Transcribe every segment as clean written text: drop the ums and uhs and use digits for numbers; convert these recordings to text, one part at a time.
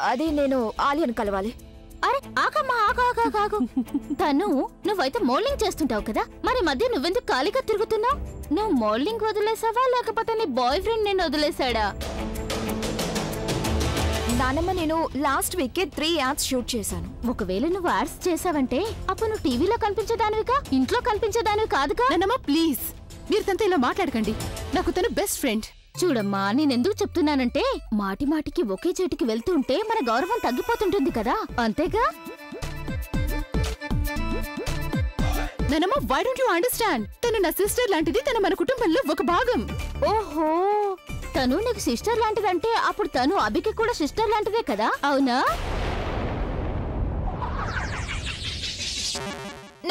అది నేను ఆలియన్ కలవాలి. అరే ఆగమ్మా, ఆగు. తను నువ్వైతే మోడలింగ్ చేస్తుంటావు కదా, మరి మధ్య నువ్వెందుకు ఖాళీగా తిరుగుతున్నావు? నువ్వు మోడలింగ్ వదిలేసావా లేకపోతే నీ బాయ్ ఫ్రెండ్ నేను వదిలేసాడా? నానమ్మ, నేను లాస్ట్ వీకే 3 యాడ్స్ షూట్ చేశాను. ఒకవేళ నువ్వు యాడ్స్ చేసావంటే అప్పుడు నువ్వు టీవీలో కనిపించేదానివిగా, ఇంట్లో కనిపించేదానివి కాదుగా. నానమ్మ ప్లీజ్, మీరు తనతో ఇలా మాట్లాడకండి. నాకు తను బెస్ట్ ఫ్రెండ్. చూడమ్మా, నేనెందుకు చెప్తున్నానంటే మాటి మాటికి ఒకే చేటికి వెళ్తుంటే మన గౌరవం తగ్గిపోతుంటుంది కదా, అంతేగా. నానమ్మ, వై డోంట్ యు అండర్స్టాండ్? తను నా సిస్టర్ లాంటిది, తను మన కుటుంబంలో ఒక భాగం. ఓహో, తను నీకు సిస్టర్ లాంటిదంటే అప్పుడు తను అభికి కూడా సిస్టర్ లాంటిదే కదా, అవునా?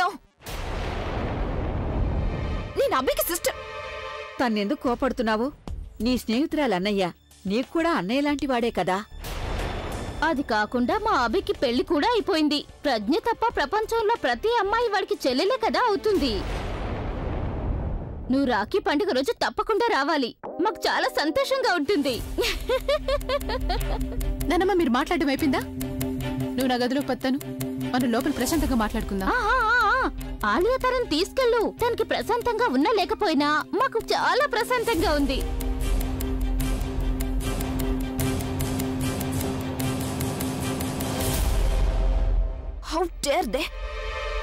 నో, నేను అభికి సిస్టర్. తన్నెందుకు కోపడుతున్నావు? నీ స్నేహితురాలు అన్నయ్య, నీకు కూడా అన్నయ్య లాంటి వాడే కదా. అది కాకుండా మా అభికి పెళ్లి కూడా అయిపోయింది. ప్రజ్ఞ తప్ప ప్రపంచంలో ప్రతి అమ్మాయి వాడికి చెల్లెలే కదా అవుతుంది. నువ్వు రాఖీ పండుగ రోజు తప్పకుండా రావాలి, మాకు చాలా సంతోషంగా ఉంటుంది. నానమ్మ, మీరు మాట్లాడడం అయిపోయిందా? నువ్వు నా గదిలో పత్తాను, మనం లోపల ప్రశాంతంగా మాట్లాడుకుందాం. ఆలియా తనని తీసుకెళ్ళు. తనకి ప్రశాంతంగా ఉన్నా లేకపోయినా మాకు చాలా ప్రశాంతంగా ఉంది.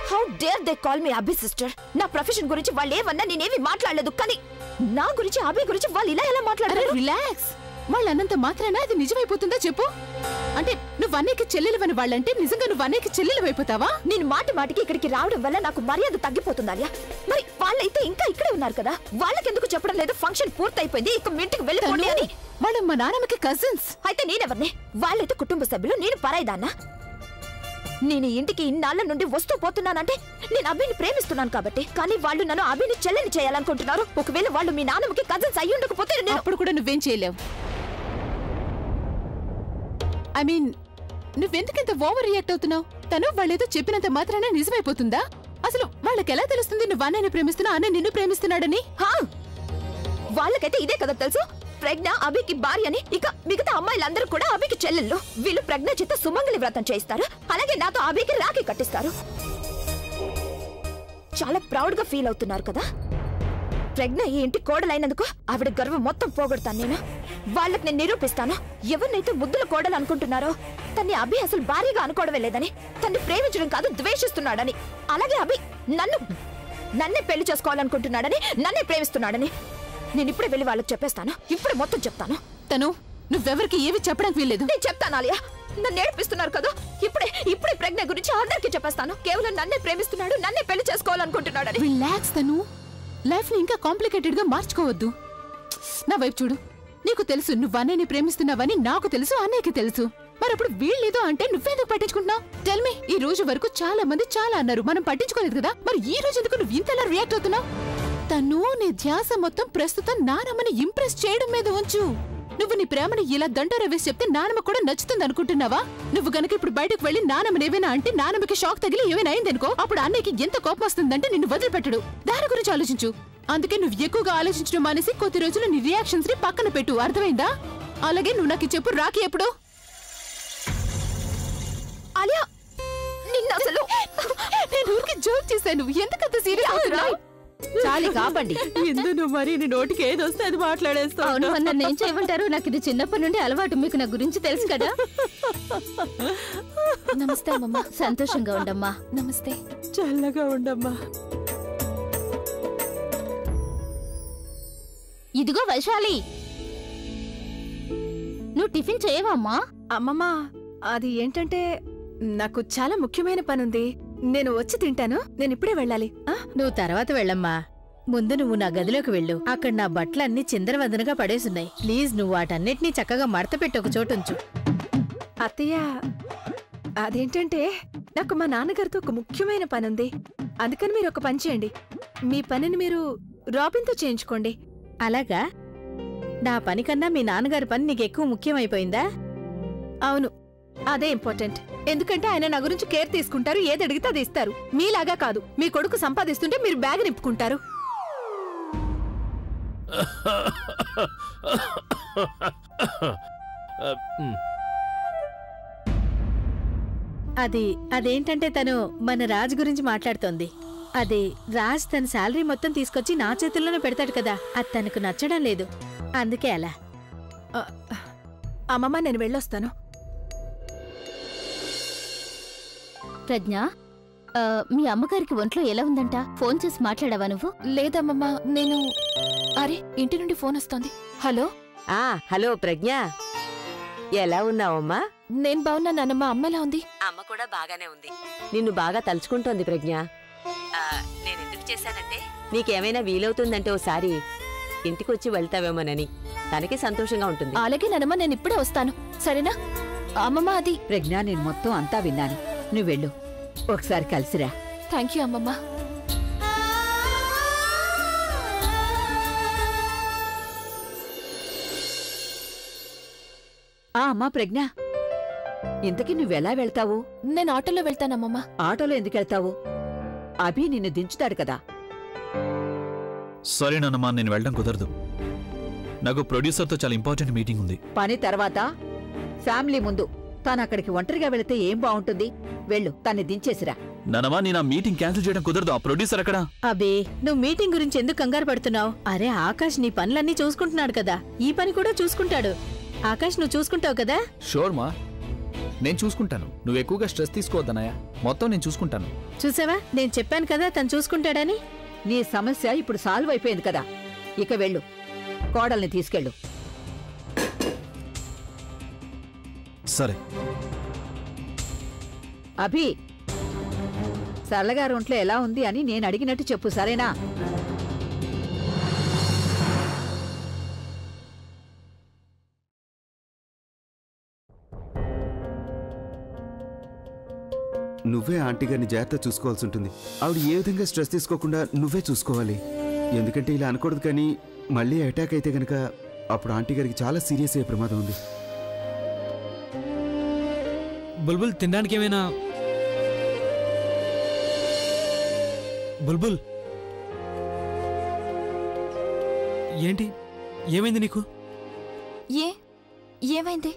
How dare they call me Abhi sister? నా ప్రొఫెషన్ గురించి వాళ్ళు ఏమన్నా నేనేమి మాట్లాడలేదు, కానీ నా గురించి అభి గురించి వాళ్ళు ఇలా ఎలా మాట్లాడారు? రిలాక్స్. వాళ్ళు అన్నంత మాత్రాన అది నిజమైపోతుందా చెప్పు? అంటే నువ్వు అన్నయ్యకి చెల్లెలివని వాళ్ళంటే నిజంగా నువ్వు అన్నయ్యకి చెల్లెలివైపోతావా? నేను మాటికి ఇక్కడికి రావడం వల్ల నాకు మర్యాద తగ్గిపోతుందా? మరి వాళ్ళైతే ఇంకా ఇక్కడే ఉన్నారు కదా, వాళ్ళకెందుకు చెప్పడం లేదు? ఫంక్షన్ పూర్తయిపోయింది, ఇక మీ ఇంటికి వెళ్ళిపోండి అని. వాళ్ళు మా నాన్నమ్మకి కజిన్స్. అయితే నేనెవరిని? వాళ్ళైతే కుటుంబ సభ్యులు, నేను పరాయిదాన్నా? నేను ఇంటికి ఇన్నాళ్ళ నుండి వస్తూ పోతున్నానంటే నేను అభిని ప్రేమిస్తున్నాను కాబట్టి. కానీ వాళ్ళు నన్ను అభిని చెల్లెని చేయాలనుకుంటున్నారు. ఒకవేళ వాళ్ళు మీ నాన్నమ్మకి కజిన్స్ అయ్యి ఉండకపోతే అప్పుడు కూడా నువ్వేం చేయలేవు. ఐ మీన్, నువ్వెందుకింత ఓవర్ రియాక్ట్ అవుతున్నావు? తను వాళ్ళేదో చెప్పినంత మాత్రాన నిజమైపోతుందా? అసలు వాళ్ళకి ఎలా తెలుస్తుంది నువ్వు అన్నయ్యని ప్రేమిస్తున్నా, అన్నయ్య నిన్ను ప్రేమిస్తున్నాడని? వాళ్ళకైతే ఇదే కదా తెలుసు, ప్రజ్ఞ అభికి భార్యని. ఇక మిగతా అమ్మాయిలందరూ కూడా అభికి చెల్లెళ్ళు. వీళ్ళు ప్రజ్ఞ చేత సుమంగళి వ్రతం చేయిస్తారు, అలాగే నాతో అభికి రాఖీ కట్టిస్తారు. చాలా ప్రౌడ్ గా ఫీల్ అవుతున్నారు కదా. ప్రజ్ఞ ఈ ఇంటి కోడలైనందుకు ఆవిడ గర్వం మొత్తం పోగొడతాను నేను. వాళ్ళకి నేను నిరూపిస్తాను, ఎవరినైతే ముద్దుల కోడలు అనుకుంటున్నారో తన్ని అభి అసలు భార్యగా అనుకోవడమే లేదని, తన్ని ప్రేమించడం కాదు ద్వేషిస్తున్నాడని. అలాగే అభి నన్నే పెళ్లి చేసుకోవాలనుకుంటున్నాడని, నన్నే ప్రేమిస్తున్నాడని. నేను ఇప్పుడే వెళ్ళి వాళ్ళకి చెప్పేస్తాను, ఇప్పుడే మొత్తం చెప్తాను. తను నువ్వెవరికి ఏవి చెప్పడానికి వీల్లేదు. నేను చెప్తాను ఆలియా, నన్ను ఏడిపిస్తున్నారు కదా. ఇప్పుడే ప్రజ్ఞ గురించి అందరికీ చెప్పేస్తాను. కేవలం నన్నే ప్రేమిస్తున్నాడు, నన్నే పెళ్లి చేసుకోవాలనుకుంటున్నాడని. రిలాక్స్ తను, లైఫ్ ని ఇంకా కాంప్లికేటెడ్ గా మార్చుకోవద్దు. నా వైపు చూడు, నీకు తెలుసు నువ్వు అన్నయ్యని ప్రేమిస్తున్నావని, నాకు తెలుసు అన్నయ్యకి తెలుసు. మరప్పుడు వీళ్ళేదో అంటే నువ్వెందుకు పట్టించుకుంటున్నావు? టెల్ మీ, ఈ రోజు వరకు చాలా మంది చాలా అన్నారు, మనం పట్టించుకోలేదు కదా. మరి ఈ రోజు ఎందుకు నువ్వు ఇంతలా రియాక్ట్ అవుతున్నావు? తను నీ ధ్యాస మొత్తం ప్రస్తుతం నానమ్మని ఇంప్రెస్ చేయడం మీద ఉంచు. నువ్వు నీ ప్రేమని ఇలా దండోరా వేసి చెప్తే నానమ్మ కూడా నచ్చుతుంది అనుకుంటున్నావా? నువ్వు గనక ఇప్పుడు బయటకు వెళ్లి నానమ్మని ఏమైనా అంటే నానమ్మకి షాక్ తగిలి ఏమైనా అయిందనుకో, అప్పుడు అన్నయ్యకి ఎంత కోపం వస్తుందంటే నిన్ను వదిలిపెట్టడు. దాని గురించి ఆలోచించు. అందుకే నువ్వు ఎక్కువగా ఆలోచించడం మానేసి కొద్ది రోజులు నీ రియాక్షన్స్ ని పక్కన పెట్టు, అర్థమైందా? అలాగే నువ్వు నాకు చెప్పు, రాఖీ ఎప్పుడు? ఆలియా, నిన్న అసలు నేను ఊరికి జోక్ చేశాను, ఎందుకంత సీరియస్ అవుతున్నావు? చాలి కాపండి. ఎందుకు మరి నీ నోటికి ఏదొస్తే అది మాట్లాడేస్తావు? అవును, నన్ను ఏం చేయమంటారు? నాకు ఇది చిన్నప్పటి నుండి అలవాటు, మీకు నా గురించి తెలుసు కదా. నమస్తే అమ్మమ్మ. సంతోషంగా ఉండమ్మా. నమస్తే. చల్లగా ఉండమ్మా. ఇదిగో వైశాలి, నువ్వు టిఫిన్ చేయవమ్మా? అమ్మమ్మ, అది ఏంటంటే నాకు చాలా ముఖ్యమైన పనుంది, నేను వచ్చి తింటాను. నేను ఇప్పుడే వెళ్ళాలి. నువ్వు తర్వాత వెళ్ళమ్మా. ముందు నువ్వు నా గదిలోకి వెళ్ళు. అక్కడ నా బట్టలన్నీ చిందరవందనగా పడేసున్నాయి. ప్లీజ్ నువ్వు వాటన్నిటినీ చక్కగా మడత పెట్టి ఒక చోటుంచు. అత్తయ్య, అదేంటంటే నాకు మా నాన్నగారితో ఒక ముఖ్యమైన పనుంది, అందుకని మీరు ఒక పని చేయండి. మీ పనిని మీరు రాబిన్తో చేయించుకోండి. అలాగా? నా పని కన్నా మీ నాన్నగారి పని నీకు ఎక్కువ ముఖ్యమైపోయిందా? అవును, అదే ఇంపార్టెంట్. ఎందుకంటే ఆయన నా గురించి కేర్ తీసుకుంటారు, ఏది అడిగితే అది ఇస్తారు. మీలాగా కాదు, మీ కొడుకు సంపాదిస్తుంటే మీరు బ్యాగ్ నింపుకుంటారు. అదేంటంటే తను మన రాజ్ గురించి మాట్లాడుతోంది. రాజ్ తన శాలరీ మొత్తం తీసుకొచ్చి నా చేతుల్లోనే పెడతాడు కదా, అది తనకు నచ్చడం లేదు, అందుకే అలా. అమ్మమ్మ నేను వెళ్ళొస్తాను. ప్రజ్ఞ, మీ అమ్మగారికి ఒంట్లో ఎలా ఉందంట? ఫోన్ చేసి మాట్లాడావా నువ్వు? లేదమ్మమ్మ, నేను... అరే, ఇంటి నుండి ఫోన్ వస్తోంది. హలో. హలో ప్రజ్ఞ, ఎలా ఉన్నావమ్మా? నేను బాగున్నానమ్మా. అమ్మ ఎలా ఉంది? అమ్మ కూడా బాగానే ఉంది. నిన్ను బాగా తలుచుకుంటోంది ప్రజ్ఞ. నేనెందుకు చేశానంటే, నీకేమైనా వీలవుతుందంటే ఓసారి ఇంటికొచ్చి వెళ్తావేమోనని. తనకి సంతోషంగా ఉంటుంది. అలాగే నానమ్మ, నేను ఇప్పుడే వస్తాను, సరేనా? అమ్మమ్మ, అది... ప్రజ్ఞ, నేను మొత్తం అంతా విన్నాను. నువ్వు వెళ్ళు, ఒకసారి కలిసిరా. థ్యాంక్ యూ అమ్మమ్మ. అమ్మా ప్రజ్ఞ, ఇంతకీ నువ్వెలా వెళ్తావు? నేను ఆటోలో వెళ్తానమ్మమ్మ. ఆటోలో ఎందుకెళ్తావు? అభి నిన్ను దించుతాడు కదా. సరేనమ్మా, నేను వెళ్ళడం కుదరదు. నాకు ప్రొడ్యూసర్తో చాలా ఇంపార్టెంట్ మీటింగ్ ఉంది. పని తర్వాత ఫ్యామిలీ ముందు తాను అక్కడికి ఒంటరిగా వెళితే ఏం బాగుంటుంది? వెళ్ళు, తన్ని దించేసిరా. నానమ్మా, నేను ఆ మీటింగ్ క్యాన్సిల్ చేయడం కుదరదు. ఆ ప్రొడ్యూసర్ అక్కడ. అబే, నువ్వు మీటింగ్ గురించి ఎందుకు కంగారు పడుతున్నావు? అరే ఆకాష్ నీ పనులన్నీ చూసుకుంటున్నాడు కదా, ఈ పని కూడా చూసుకుంటాడు. ఆకాష్, నువ్వు చూసుకుంటావు కదా? షూర్ మా, నేను చూసుకుంటాను. నువ్వు ఎక్కువగా స్ట్రెస్ తీసుకోవద్దనయ్యా, మొత్తం నేను చూసుకుంటాను. చూసావా, నేను చెప్పాను కదా తను చూసుకుంటాడని. నీ సమస్య ఇప్పుడు సాల్వ్ అయిపోయింది కదా, ఇక వెళ్ళు, కోడల్ని తీసుకెళ్ళు. సరే. అభి, సరళగారు ఒంట్లో ఎలా ఉంది అని నేను అడిగినట్టు చెప్పు, సరేనా? నువ్వే ఆంటీ గారిని జాగ్రత్త చూసుకోవాల్సి ఉంటుంది. ఆవిడ ఏ విధంగా స్ట్రెస్ తీసుకోకుండా నువ్వే చూసుకోవాలి. ఎందుకంటే ఇలా అనకూడదు, కానీ మళ్ళీ అటాక్ అయితే గనక అప్పుడు ఆంటీ గారికి చాలా సీరియస్ అయ్యే ప్రమాదం ఉంది. బుల్బుల్, తినడానికి ఏమైనా? బుల్బుల్, ఏంటి, ఏమైంది నీకు? ఏమైంది?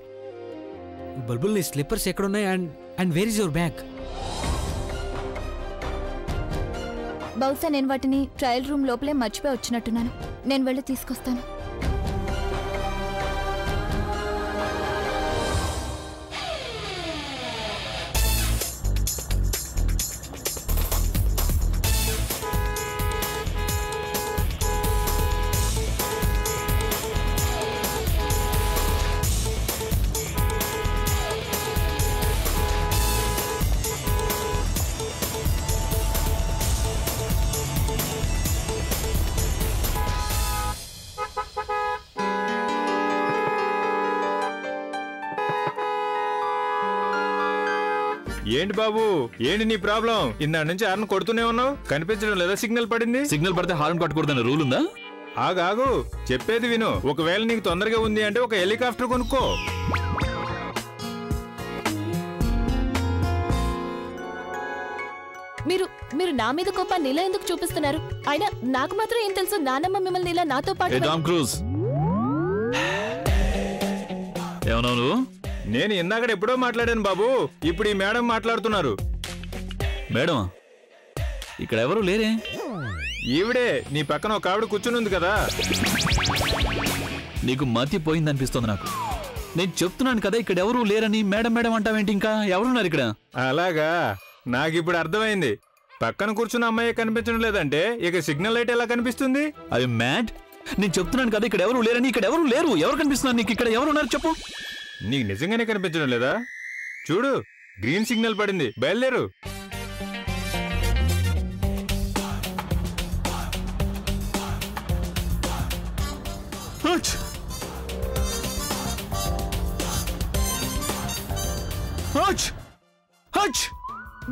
బుల్బుల్, నీ స్లిప్పర్స్ ఎక్కడున్నాయి? And where is your bag? బహుశా నేను వాటిని ట్రయల్ రూమ్ లోపలే మర్చిపోయి వచ్చినట్టున్నాను. నేను వెళ్ళి తీసుకొస్తాను. ఏంటి బాబు, ఏంటి నీ ప్రాబ్లం? ఇందా నుంచి హార్న్ కొడుతూనే ఉన్నావు, కనిపించడం లేదా? సిగ్నల్ పడింది. సిగ్నల్ పడితే హార్న్ కొట్టకూడదని రూల్ ఉందా? ఆగాగు, చెప్పేది విను. ఒకవేళ నీకు తొందరగా ఉంది అంటే ఒక హెలికాప్టర్ కొనుక్కో. మీరు నా మీద కోపాన్ని ఇలా ఎందుకు చూపిస్తున్నారు? అయినా నాకు మాత్రం ఏం తెలుసు? నానమ్మ మిమ్మల్ని ఇలా నాతో పాటు... టామ్ క్రూజ్, ఏమన్నావు నువ్వు? నేను ఇందాక ఎప్పుడో మాట్లాడాను బాబు, ఇప్పుడు ఈ మేడం మాట్లాడుతున్నారు. మేడమా? ఇక్కడ ఎవరు లేరే. ఈవిడే, నీ పక్కన ఒక ఆవిడ కూర్చునుంది కదా. నీకు మతి పోయిందనిపిస్తుంది నాకు. నేను చెప్తున్నాను కదా ఇక్కడ ఎవరు లేరని. మేడం మేడం అంటావేంటి? ఇంకా ఎవరున్నారు ఇక్కడ? అలాగా, నాకిప్పుడు అర్థమైంది. పక్కన కూర్చున్న అమ్మాయి కనిపించడం లేదంటే ఇక సిగ్నల్ లైట్ ఎలా కనిపిస్తుంది? అది మ్యాడ్. నేను చెప్తున్నాను కదా ఇక్కడ ఎవరు లేరని. ఇక్కడ ఎవరు లేరు. ఎవరు కనిపిస్తున్నారు నీకు? ఇక్కడ ఎవరు ఉన్నారు చెప్పు. నీకు నిజంగానే కనిపించడం లేదా? చూడు, గ్రీన్ సిగ్నల్ పడింది, బయలుదేరు.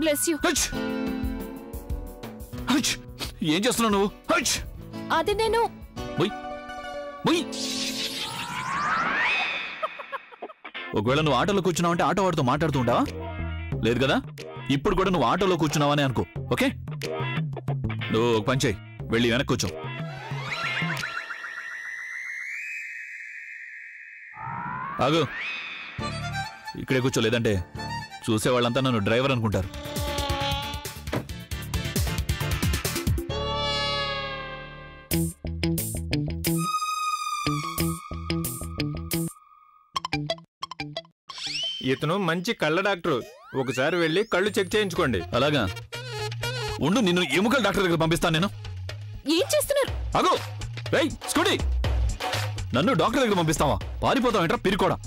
Bless you. ఏం చేస్తున్నావు నువ్వు? అది నేను... ఒకవేళ నువ్వు ఆటోలో కూర్చున్నావు అంటే ఆటో వాడితో మాట్లాడుతూ ఉంటావా? లేదు కదా. ఇప్పుడు కూడా నువ్వు ఆటోలో కూర్చున్నావని అనుకో, ఓకే? నువ్వు ఒక పని చేయి, వెళ్ళి వెనక్కి కూర్చో. ఆగు, ఇక్కడే కూర్చో, లేదంటే చూసేవాళ్ళంతా నన్ను డ్రైవర్ అనుకుంటారు. ఇతను మంచి కళ్ళ డాక్టర్, ఒకసారి వెళ్ళి కళ్ళు చెక్ చేయించుకోండి. అలాగా ఉండు, నిన్ను ఎముకల డాక్టర్ దగ్గర పంపిస్తాను నేను. ఏం చేస్తున్నారు? అగో రేయ్ స్కూటీ, నన్ను డాక్టర్ దగ్గర పంపిస్తావా? పారిపోతావు ఏంట్రా పిరికోడా?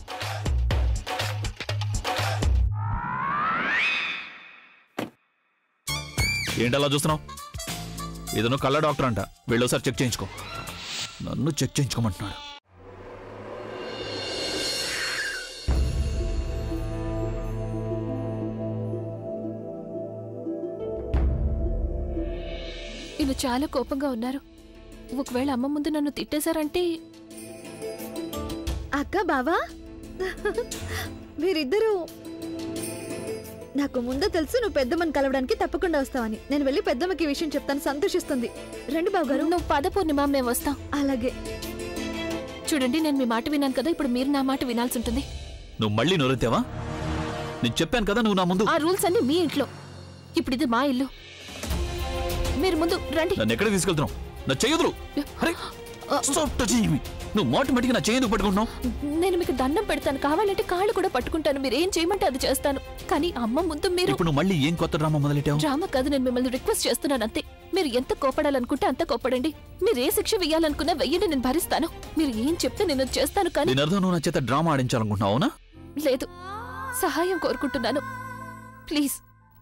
ఏంటలా చూస్తున్నావు? ఇతను కళ్ళ డాక్టర్ అంట, వెళ్ళోసారి చెక్ చేయించుకో. నన్ను చెక్ చేయించుకోమంటున్నాడు. ఈయన చాలా కోపంగా ఉన్నారు. ఒకవేళ అమ్మ ముందు నన్ను తిట్టేశారంటే. అక్క బావా మీరిద్దరూ నాకు ముందే తెలుసు నువ్వు పెద్దమ్మని కలవడానికి తప్పకుండా వస్తావని. నేను వెళ్ళి పెద్దమ్మకి ఈ విషయం చెప్తాను, సంతోషిస్తుంది. రండి బావ గారు. నువ్వు పద పూర్ణిమ, మేము వస్తాం. అలాగే. చూడండి, నేను మీ మాట విన్నాను కదా, ఇప్పుడు మీరు నా మాట వినాల్సి ఉంటుంది. నువ్వు మళ్ళీ నోరెత్తావా? నేను చెప్పాను కదా నువ్వు నా ముందు. ఆ రూల్స్ అన్ని మీ ఇంట్లో, ఇప్పుడు ఇది మా ఇల్లు. మీరు ముందు రండి. నన్ను ఎక్కడ తీసుకెళ్తున్నావు? నా చెయ్యదురు. నువ్వు మోటమేటిక్గా నా చెయ్యదు పట్టుకుంటున్నావు. నేను మీకు దండం పెడతాను, కావాలంటే కాళ్ళు కూడా పట్టుకుంటాను. మీరు ఏం చేయమంటే అది చేస్తాను. కానీ అమ్మ ముందు మీరు. ఇప్పుడు మళ్ళీ ఏం కొత్త డ్రామా మొదలెట్టావు? డ్రామా కాదు, నేను మిమ్మల్ని రిక్వెస్ట్ చేస్తున్నాను అంతే. మీరు ఎంత కోపడాలనుకుంటే అంత కోపడండి. మీరు ఏ శిక్ష వేయాలనుకున్నా వెయ్యండి, నేను భరిస్తాను. మీరు ఏం చెప్తే నేను చేస్తాను. కానీ దీని అర్థం నువ్వు నా చేత డ్రామా ఆడించాలనుకుంటున్నావు? అవునా? లేదు, సహాయం కోరుకుంటున్నాను. ప్లీజ్.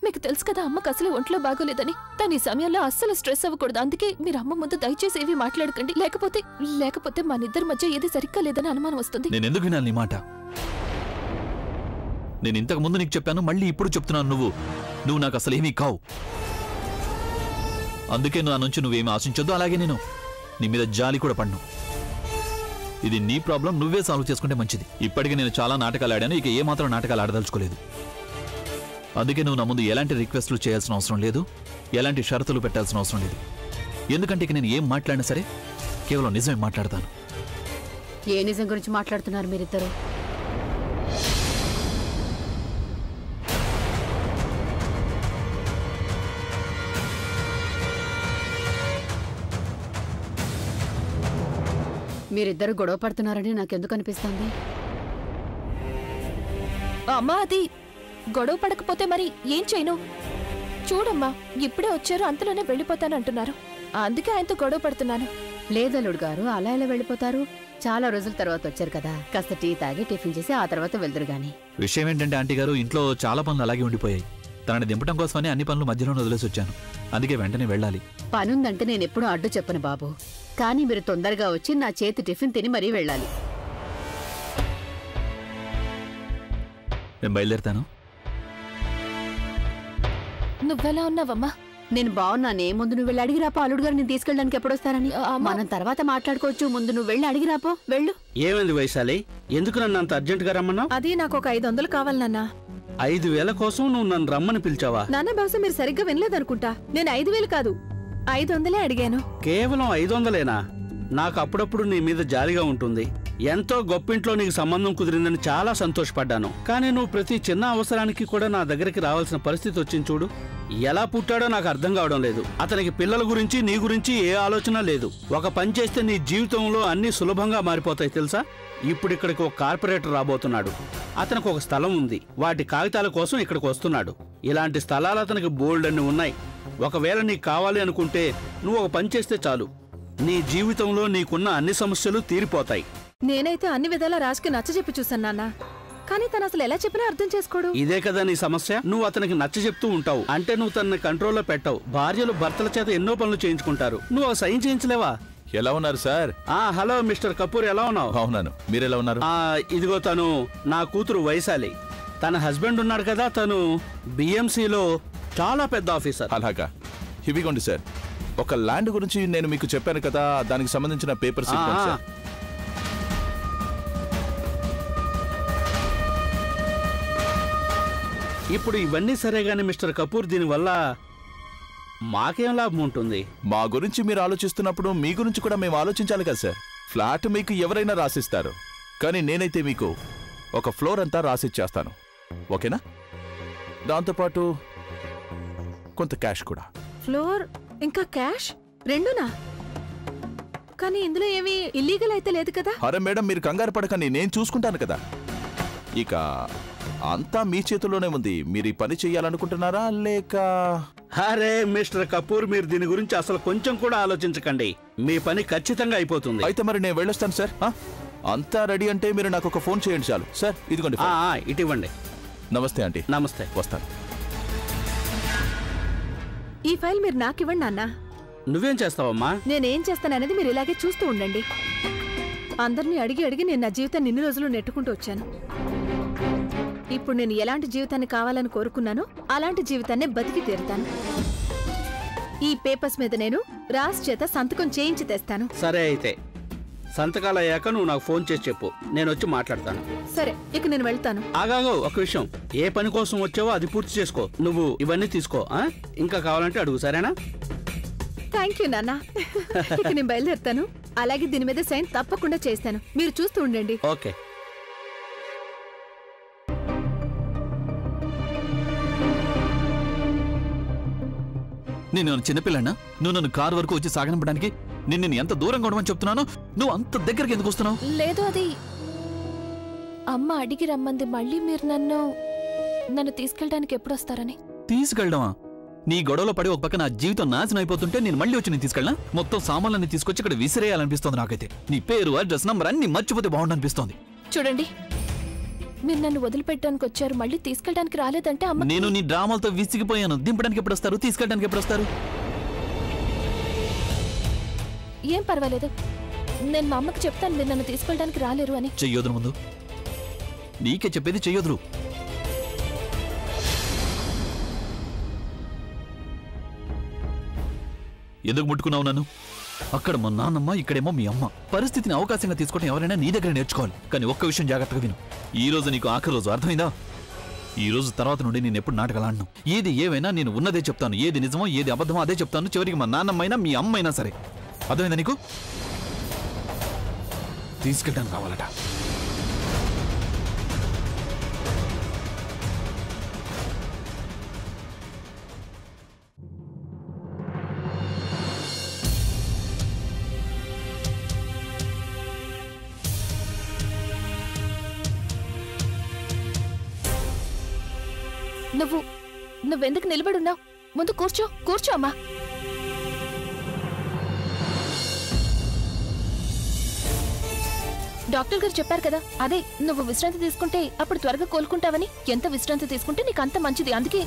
మీకు తెలుసు కదా అమ్మకు అసలు ఒంట్లో బాగోలేదని. తను ఈ సమయంలో అస్సలు స్ట్రెస్ అవ్వకూడదు. అందుకే మీరు అమ్మ ముందు దయచేసి ఏవి మాట్లాడకండి. లేకపోతే మన ఇద్దరి మధ్య ఏది సరిగ్గా లేదని అనుమానం వస్తుంది. నేను ఎందుకు వినాలి నీ మాట? నేను ఇంతకు ముందు నీకు చెప్పాను, మళ్ళీ ఇప్పుడు చెప్తున్నాను. నువ్వు నాకు అసలు ఏమీ కావు. అందుకే నా నుంచి నువ్వేమీ ఆశించొద్దు. అలాగే నేను నీ మీద జాలి కూడా పడ్ను. ఇది నీ ప్రాబ్లం, నువ్వే సాల్వ్ చేసుకుంటే మంచిది. ఇప్పటికే నేను చాలా నాటకాలు ఆడాను, ఇక ఏమాత్రం నాటకాలు ఆడదలుచుకోలేదు. అందుకే నువ్వు నా ముందు ఎలాంటి రిక్వెస్ట్లు చేయాల్సిన అవసరం లేదు, ఎలాంటి షరతులు పెట్టాల్సిన అవసరం లేదు. ఎందుకంటే ఇక నేను ఏం మాట్లాడినా సరే కేవలం నిజమే మాట్లాడతాను. ఏ నిజం గురించి మాట్లాడుతున్నారు మీరిద్దరు? మీరిద్దరు గొడవ పడుతున్నారని నాకెందుకు అనిపిస్తుంది? అమ్మా, అది గొడవ పడకపోతే మరి ఏం చేయను? చూడమ్మా, ఇప్పుడే వచ్చారు, అంతలోనే వెళ్ళిపోతాను అంటున్నారు. అందుకే ఆయనతో గొడవ పడుతున్నాను. లేదల్లుడు గారు, అలా ఎలా వెళ్ళిపోతారు? చాలా రోజుల తర్వాత వచ్చారు కదా, కాస్త టీ తాగి టిఫిన్ చేసి ఆ తర్వాత వెళ్దురు గాని. విషయం ఏంటంటే ఆంటీ గారు, ఇంట్లో చాలా పనులు అలాగే ఉండిపోయాయి. తనని దింపడం కోసమని అన్ని పనులు మధ్యలోనే వదిలేసి వచ్చాను. అందుకే వెంటనే వెళ్ళాలి. పనుందంటే నేనెప్పుడూ అడ్డు చెప్పను బాబు, కానీ మీరు తొందరగా వచ్చి నా చేతి టిఫిన్ తిని మరీ వెళ్ళాలి. నేను బయలుదేరుతాను. నువ్వెలా ఉన్నావమ్మా? నేను బాగున్నానే. ముందు నువ్వు వెళ్ళి అడిగిరాపో, అల్లుడు గారు నేను తీసుకెళ్ళడానికి ఎప్పుడొస్తారని. మనం తర్వాత మాట్లాడుకోవచ్చు. ముందు నువ్వు వెళ్ళి అడిగిరాపో, వెళ్ళు. ఏమైంది వైశాలి? ఎందుకు నన్ను అంత అర్జెంటుగా రమ్మన్నావు? అది నాకు ఒక 500 కావాలి నాన్న. 5,000 కోసం నువ్వు నన్ను రమ్మని పిలిచావా? నాన్న బహుశా మీరు సరిగ్గా వినలేదనుకుంటా. నేను 5,000 కాదు, 500 అడిగాను. కేవలం 500ఏనా? నాకు అప్పుడప్పుడు నీ మీద జాలిగా ఉంటుంది. ఎంతో గొప్పింట్లో నీకు సంబంధం కుదిరిందని చాలా సంతోషపడ్డాను. కానీ నువ్వు ప్రతి చిన్న అవసరానికి కూడా నా దగ్గరికి రావాల్సిన పరిస్థితి వచ్చింది చూడు. ఎలా పుట్టాడో నాకు అర్థం కావడం లేదు. అతనికి పిల్లల గురించి, నీ గురించి ఏ ఆలోచన లేదు. ఒక పని చేస్తే నీ జీవితంలో అన్నీ సులభంగా మారిపోతాయి తెలుసా? ఇప్పుడు ఇక్కడికి ఒక కార్పొరేటర్ రాబోతున్నాడు. అతనికి ఒక స్థలం ఉంది. వాటి కాగితాల కోసం ఇక్కడికి వస్తున్నాడు. ఇలాంటి స్థలాలు అతనికి బోల్డ్ అన్ని ఉన్నాయి. ఒకవేళ నీకు కావాలి అనుకుంటే నువ్వు ఒక పని చేస్తే చాలు, నీ జీవితంలో నీకున్న అన్ని సమస్యలు తీరిపోతాయి. నేనైతే అన్ని విధాలా రాజుకి నచ్చజెప్పి చూసాను నాన్న, కానీ తను అసలు ఎలా చెప్పినా అర్థం చేసుకోడు. ఇదే కదా నీ సమస్య. నువ్వు అతనికి నచ్చ చెప్తూ ఉంటావు, అంటే నువ్వు తనని కంట్రోల్లో పెట్టావు. భార్యలు భర్తల చేత ఎన్నో పనులు చేయించుకుంటారు, నువ్వు సైన్ చేయించలేవా? ఎలా ఉన్నారు సార్? హలో మిస్టర్ కపూర్, ఎలా ఉన్నావు? అవునాను, మీరెలా ఉన్నారు? ఇదిగో తను నా కూతురు వైశాలి. తన హస్బెండ్ ఉన్నాడు కదా, తను బిఎంసిలో చాలా పెద్ద ఆఫీసర్. అలాగా, ఇవిగోండి సార్. ఒక ల్యాండ్ గురించి నేను మీకు చెప్పాను కదా, దానికి సంబంధించిన పేపర్స్. ఇప్పుడు ఇవన్నీ సరే గాని మిస్టర్ కపూర్, దీనివల్ల మాకేం లాభం ఉంటుంది? మా గురించి మీరు ఆలోచిస్తున్నప్పుడు మీ గురించి కూడా మేము ఆలోచించాలి కదా సార్. ఫ్లాట్ మీకు ఎవరైనా రాసిస్తారు, కానీ నేనైతే మీకు ఒక ఫ్లోర్ అంతా రాసిచ్చేస్తాను. ఓకేనా? దాంతోపాటు కొంత క్యాష్ కూడా. ఫ్లోర్ ఇంకా క్యాష్ రెండునా? కానీ ఇందులో ఏమీ ఇల్లీగల్ అయితే లేదు కదా? అరే మేడం, మీరు కంగారు పడకండి, నేను చూసుకుంటాను కదా. ఇక అంతా మీ చేతుల్లోనే ఉంది. మీరు ఈ పని చెయ్యాలనుకుంటున్నారా లేక? అరే మిస్టర్ కపూర్, మీరు దీని గురించి అసలు కొంచెం కూడా ఆలోచించకండి. మీ పని ఖచ్చితంగా అయిపోతుంది. అయితే మరి నేను వెళ్ళొస్తాను సార్. అంతా రెడీ అంటే మీరు నాకు ఒక ఫోన్ చేయండి చాలు. సార్ ఇదిగోండి. ఇటు ఇవ్వండి. నమస్తే ఆంటీ. నమస్తే. వస్తాను. ఈ ఫైల్ మీరు నాకు ఇవ్వండి నాన్న. నువ్వేం చేస్తావమ్మా? నేనేం చేస్తాననేది మీరు ఇలాగే చూస్తూ ఉండండి. అందరినీ అడిగి అడిగి నేను నా జీవితాన్ని ఇన్ని రోజులు నెట్టుకుంటూ వచ్చాను. ఇప్పుడు నేను ఎలాంటి జీవితాన్ని కావాలని కోరుకున్నానో అలాంటి జీవితాన్నే బతికి తీరుతాను. ఈ పేపర్స్ మీద నేను రాజ్ చేత సంతకం చేయించి తెస్తాను. సరే, అయితే సంతకాలు అయ్యాక నువ్వు నాకు ఫోన్ చేసి చెప్పు, నేను వచ్చి మాట్లాడతాను. సరే, ఇక నేను వెళ్తాను. ఆగాగో, ఒక విషయం. ఏ పని కోసం వచ్చావో అది పూర్తి చేసుకో. నువ్వు ఇవన్నీ తీసుకో. ఇంకా కావాలంటే అడుగు, సరేనా? థ్యాంక్ యూ నాన్న. ఇక నేను బయలుదేరుతాను. అలాగే దీని మీద సైన్ తప్పకుండా చేస్తాను. మీరు చూస్తూ ఉండండి. ఓకే. నేను చిన్నపిల్లన్నా? నువ్వు నన్ను కారు వరకు వచ్చి సాగనంపడానికి నిన్ను ఎంత దూరంగా ఉండమని చెప్తున్నాను, నువ్వు అంత దగ్గరికి ఎందుకు వస్తున్నావు? లేదు, అది అమ్మ అడిగి రమ్మంది. మళ్ళీ మీరు నన్ను తీసుకెళ్ళడానికి ఎప్పుడు వస్తారని. తీసుకెళ్ళడమా? నీ గొడవలో పడి ఒక పక్క నా జీవితం నాశనం అయిపోతుంటే నేను మళ్ళీ వచ్చి నేను తీసుకెళ్ళా? మొత్తం సామాన్లన్నీ తీసుకొచ్చి ఇక్కడ విసిరేయాలనిపిస్తోంది నాకైతే. నీ పేరు, అడ్రస్, నంబర్ అన్ని మర్చిపోతే బాగుండనిపిస్తోంది. చూడండి, మీరు నన్ను వదిలిపెట్టడానికి వచ్చారు, మళ్ళీ తీసుకెళ్ళడానికి రాలేదంటే అమ్మ. నేను నీ డ్రామాలతో విసిగిపోయాను. దింపడానికి ఎప్పుడు వస్తారు? తీసుకెళ్ళడానికి ఎప్పుడు వస్తారు? ఏం పర్వాలేదు, నేను మా అమ్మకి చెప్తాను మీరు నన్ను తీసుకెళ్ళడానికి రాలేరు అని. చెయ్యొదురు ముందు. నీకే చెప్పేది, చెయ్యొదురు. ఎందుకు ముట్టుకున్నావు నన్ను? అక్కడ మా నాన్నమ్మ, ఇక్కడేమో మీ అమ్మ. పరిస్థితిని అవకాశంగా తీసుకోవడం ఎవరైనా నీ దగ్గర నేర్చుకోవాలి. కానీ ఒక్క విషయం జాగ్రత్తగా విను. ఈ రోజు నీకు ఆఖరి రోజు, అర్థమైందా? ఈ రోజు తర్వాత నుండి నేను ఎప్పుడు నాటకాలు ఆడను. ఏది ఏవైనా నేను ఉన్నదే చెప్తాను. ఏది నిజమో ఏది అబద్ధమో అదే చెప్తాను. చివరికి మా నాన్నమ్మైనా మీ అమ్మైనా సరే. అర్థమైందా నీకు? తీసుకెళ్ళడానికి కావాలట. నువ్వెందుకు నిలబడున్నావు? ముందు కూర్చో. కూర్చో అమ్మా. డాక్టర్ గారు చెప్పారు కదా, అదే నువ్వు విశ్రాంతి తీసుకుంటే అప్పుడు త్వరగా కోలుకుంటావని. ఎంత విశ్రాంతి తీసుకుంటే నీకు అంత మంచిది. అందుకే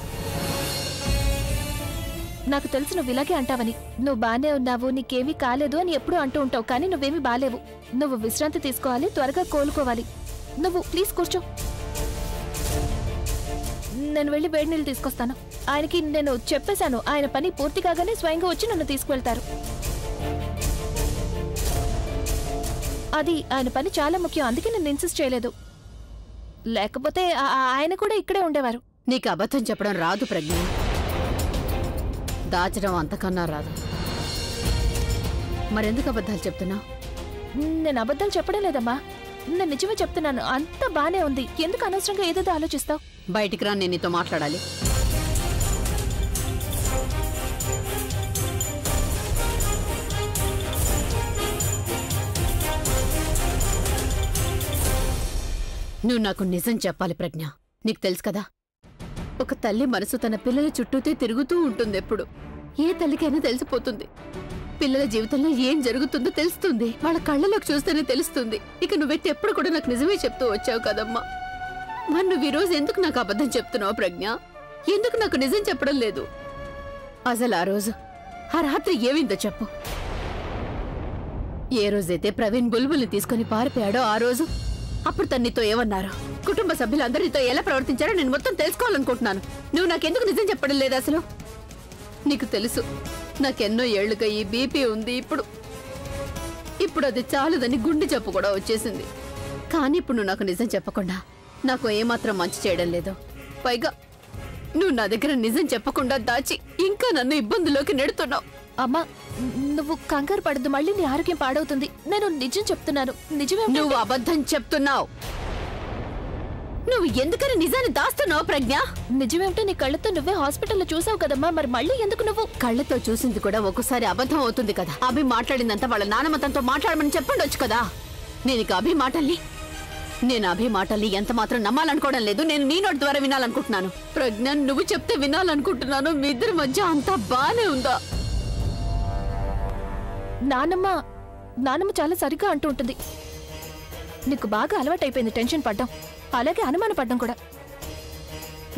నాకు తెలుసు నువ్వు ఇలాగే అంటావని. నువ్వు బానే ఉన్నావు, నీకేమీ కాలేదు అని ఎప్పుడూ అంటూ ఉంటావు. కానీ నువ్వేమీ బాలేవు. నువ్వు విశ్రాంతి తీసుకోవాలి, త్వరగా కోలుకోవాలి. నువ్వు ప్లీజ్ కూర్చో. నేను వెళ్ళి వేడి నీళ్ళు తీసుకొస్తాను. ఆయనకి నేను చెప్పేశాను, ఆయన పని పూర్తి కాగానే స్వయంగా వచ్చి నన్ను తీసుకువెళ్తారు. అది ఆయన పని చాలా ముఖ్యం, అందుకే నేను ఇన్సిస్ట్ చేయలేదు. లేకపోతే ఆయన కూడా ఇక్కడే ఉండేవారు. నీకు అబద్ధం చెప్పడం రాదు ప్రజ్ఞ, దాచడం అంతకన్నా రాదు. మరెందుకు అబద్ధాలు చెప్తున్నావు? నేను అబద్ధాలు చెప్పడం లేదమ్మా, నేను నిజమే చెప్తున్నాను. అంతా బానే ఉంది, ఎందుకు అనవసరంగా ఏదేదో ఆలోచిస్తావు? బయటికి రా, నేను నీతో మాట్లాడాలి. నువ్వు నాకు నిజం చెప్పాలి ప్రజ్ఞ. నీకు తెలుసు కదా, ఒక తల్లి మనసు తన పిల్లల చుట్టూతే తిరుగుతూ ఉంటుంది. ఎప్పుడు ఏ తల్లికైనా తెలిసిపోతుంది. పిల్లల జీవితంలో ఏం జరుగుతుందో తెలుస్తుంది. వాళ్ళ కళ్ళలోకి చూస్తేనే తెలుస్తుంది. ఇక నువ్వెట్టి ఎప్పుడు కూడా నాకు నిజమే చెప్తూ వచ్చావు కదమ్మా. మరి నువ్వు ఈరోజు ఎందుకు నాకు అబద్ధం చెప్తున్నావు ప్రజ్ఞ? ఎందుకు నాకు నిజం చెప్పడం లేదు? అసలు ఆ రాత్రి ఏమిందో చెప్పు. ఏ రోజైతే ప్రవీణ్ బుల్బుల్ని తీసుకుని పారిపోయాడో ఆ రోజు, అప్పుడు తన్నితో ఏమన్నారు, కుటుంబ సభ్యులందరితో ఎలా ప్రవర్తించారో నేను మొత్తం తెలుసుకోవాలనుకుంటున్నాను. నువ్వు నాకెందుకు నిజం చెప్పడం లేదు అసలు? నీకు తెలుసు నాకెన్నో ఏళ్లుగా ఈ బీపీ ఉంది. ఇప్పుడు అది చాలదని గుండె జబ్బు కూడా వచ్చేసింది. కానీ ఇప్పుడు నువ్వు నాకు నిజం చెప్పకుండా నాకు ఏమాత్రం మంచి చేయడం లేదు. పైగా నువ్వు నా దగ్గర నిజం చెప్పకుండా దాచి ఇంకా నన్ను ఇబ్బందులోకి నెడుతున్నావు. అమ్మా, నువ్వు కంగారు పడద్దు, మళ్ళీ నీ ఆరోగ్యం పాడవుతుంది. నేను నిజం చెప్తున్నాను. నిజమే. నువ్వు అబద్ధం చెప్తున్నావు. నువ్వు ఎందుకని నిజాన్ని దాస్తున్నావు ప్రజ్ఞ? నిజమేమిటో నీ కళ్ళతో నువ్వే హాస్పిటల్లో చూసావు కదమ్మా, మరి మళ్ళీ ఎందుకు నువ్వు? కళ్ళతో చూసింది కూడా ఒక్కోసారి అబద్ధం అవుతుంది కదా. అభి మాట్లాడిందంతా వాళ్ళ నాన్నమ్మ తనతో మాట్లాడమని చెప్పండొచ్చు కదా. నేను అభి మాటల్ని ఎంత మాత్రం నమ్మాలనుకోవడం లేదు. నేను నీ నోటి ద్వారా వినాలనుకుంటున్నాను. ప్రజ్ఞ, నువ్వు చెప్తే వినాలనుకుంటున్నాను. మీ ఇద్దరి మధ్య అంతా బానే ఉందా? నానమ్మ చాలా సరిగ్గా అంటూ ఉంటుంది. నీకు బాగా అలవాటైపోయింది టెన్షన్ పడ్డం, అలాగే అనుమాన పడ్డం కూడా.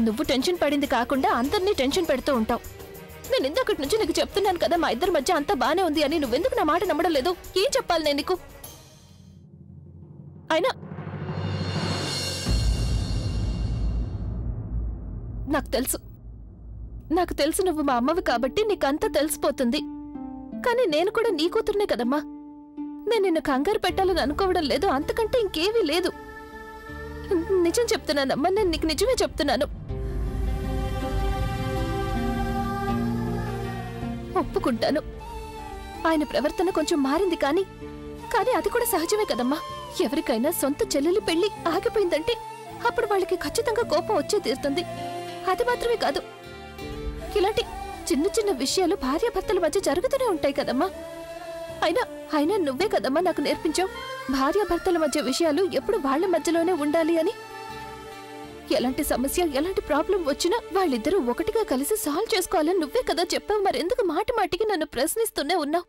నువ్వు టెన్షన్ పడింది కాకుండా అందరినీ టెన్షన్ పెడుతూ ఉంటావు. నేను ఇంతకటి నుంచి నీకు చెప్తున్నాను కదా మా ఇద్దరి మధ్య అంతా బానే ఉంది అని. నువ్వెందుకు నా మాట నమ్మడం లేదు? ఏం చెప్పాలి నేను నీకు? అయినా నాకు తెలుసు నువ్వు మా అమ్మవి కాబట్టి నీకంతా తెలిసిపోతుంది. కానీ నేను కూడా నీ కూతురునే కదమ్మా. నేను నిన్ను కంగారు పెట్టాలని అనుకోవడం లేదు, అంతకంటే ఇంకేమీ లేదు. నిజం చెప్తున్నానమ్మా, నేను నీకు నిజమే చెప్తున్నాను. ఒప్పుకుంటాను, ఆయన ప్రవర్తన కొంచెం మారింది, కానీ అది కూడా సహజమే కదమ్మా. ఎవరికైనా సొంత చెల్లెలి పెళ్లి ఆగిపోయిందంటే అప్పుడు వాళ్ళకి ఖచ్చితంగా కోపం వచ్చే తీరుతుంది. అది మాత్రమే కాదు, ఇలాంటి చిన్న చిన్న విషయాలు భార్యాభర్తల మధ్య జరుగుతూనే ఉంటాయి కదమ్మా. అయినా నువ్వే కదమ్మా నాకు నేర్పించావు భార్యాభర్తల మధ్య విషయాలు ఎప్పుడు వాళ్ళ మధ్యలోనే ఉండాలి అని. ఎలాంటి సమస్య, ఎలాంటి ప్రాబ్లం వచ్చినా వాళ్ళిద్దరూ ఒకటిగా కలిసి సాల్వ్ చేసుకోవాలని నువ్వే కదా చెప్పావు. మరెందుకు మాటి మాటికి నన్ను ప్రశ్నిస్తూనే ఉన్నావు?